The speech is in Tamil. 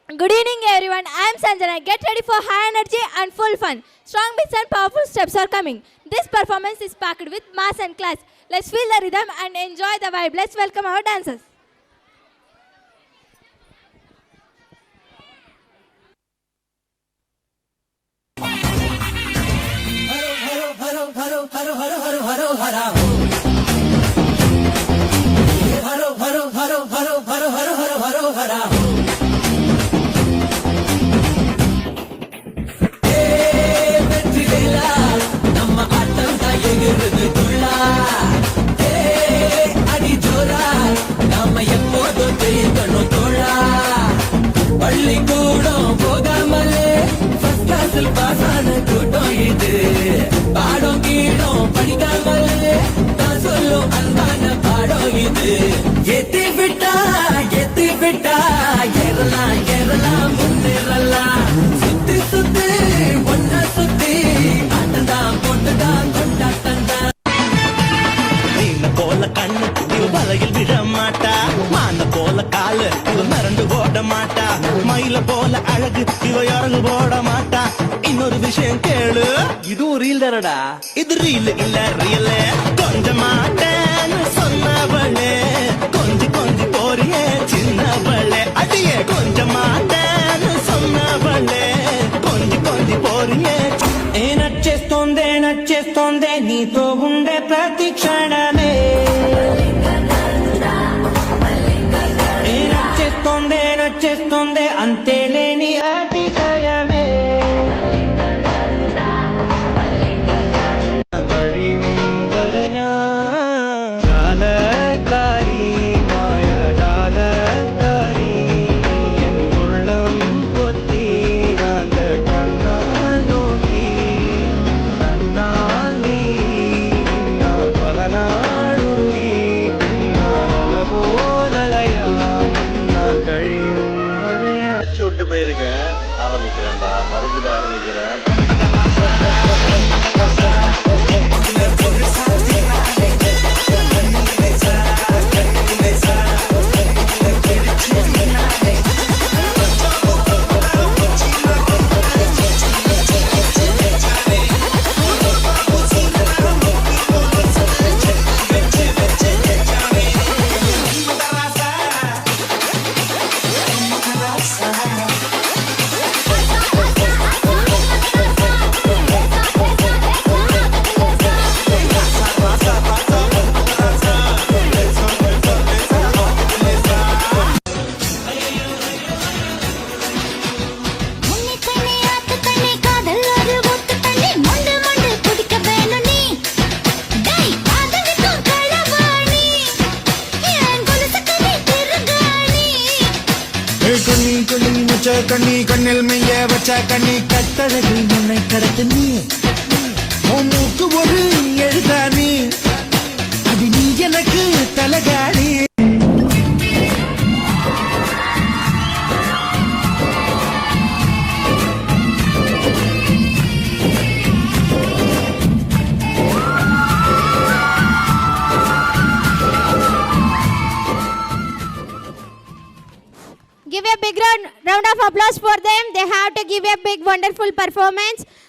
Good evening, everyone. I am Sanjana. Get ready for high energy and full fun. Strong beats and powerful steps are coming. This performance is packed with mass and class. Let's feel the rhythm and enjoy the vibe. Let's welcome our dancers. பள்ளிக்கூடம் போகாமலே ஃபர்ஸ்ட் கிளாஸில் பாஸ் ஆன கூட்டம் இது. பாடம் கீழம் படிக்காமலே நான் சொல்லும் அன்பான பாடம் இது. எத்தி விட்டா ஏறலாம் ஏறலாம் முன்னேறலாம். சுத்தி சுத்தி ஒன்ன சுத்தி ஆட்டந்தான் போட்டுதான் கொண்டாட்டந்தான். நீன போல கண்ணு இவ வலையில் விழ மாட்டா. மான போல காலு இவ மறந்து ஓட மாட்டா. மயில போல அழகு இவ இறங்கு போட மாட்டா. இன்னொரு விஷயம் கேளு, இது ஒரு ரீல் தானடா. இது ரீல் இல்ல ரியல். கொஞ்ச மாட்டேன்னு சொன்னவளே கொஞ்சி கொஞ்சி போறியே சின்னவளே. அடியே கொஞ்ச மாட்டேன்னு சொன்னவளே கொஞ்சி కొంచెం పోరియే. నచ్చేస్తోందే నీతో ఉండే ప్రతి క్షణమే. నచ్చేస్తోందే అంతేలేని అతిశయమే. జాలకారి మాయ జాలకారి ఎన్ ఉళ్ళం పొత్తి அந்த கண்ணாலோகி நன்னாலி பல நாடுகி போலலையா கழியும் விட்டு போயிருக்கேன். ஆரம்பிக்கிறேன்டா, மறுபடியும் ஆரம்பிக்கிறேன். கண்ணி கண்ணில் மெய்ய வச்ச கண்ணி கட்டழகில் முன்னை கடத்து நீ. மூக்கு ஒரு எழுதானி, அது நீ எனக்கு தலகாணி. Give a big round of applause for them. They have to give a big wonderful performance.